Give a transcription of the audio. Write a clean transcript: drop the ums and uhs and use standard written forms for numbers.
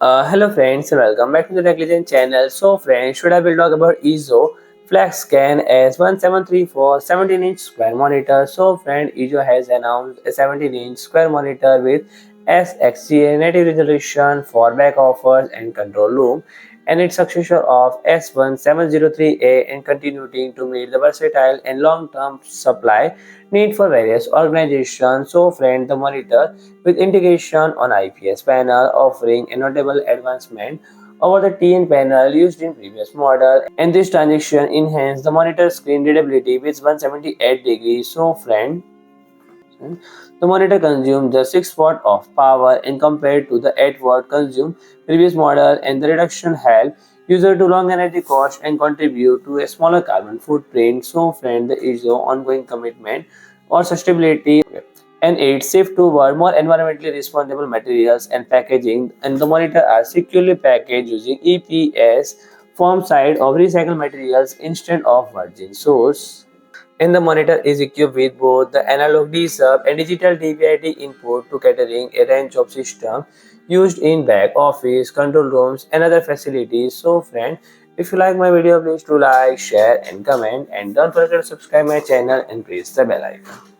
Hello friends and welcome back to the Negligent channel. So friends, today I will talk about EIZO FlexScan S1734 17-inch square monitor. So friend, EIZO has announced a 17-inch square monitor with SXGA native resolution for back offers and control room, and its successor of S1703A and continuing to meet the versatile and long-term supply need for various organizations. So friend, the monitor with integration on IPS panel offering a notable advancement over the TN panel used in previous model, and this transition enhanced the monitor screen readability with 178 degrees. So friend, the monitor consumed just 6 watt of power and compared to the 8 watt consumed previous model, and the reduction helped user to long energy cost and contribute to a smaller carbon footprint. So friend, the EIZO ongoing commitment or sustainability and its shift toward more environmentally responsible materials and packaging, and the monitor are securely packaged using EPS form side of recycled materials instead of virgin source. And the monitor is equipped with both the analog D-sub and digital DVI-D input to catering a range of systems used in back office, control rooms and other facilities. So friend, if you like my video, please do like, share and comment, and don't forget to subscribe my channel and press the bell icon.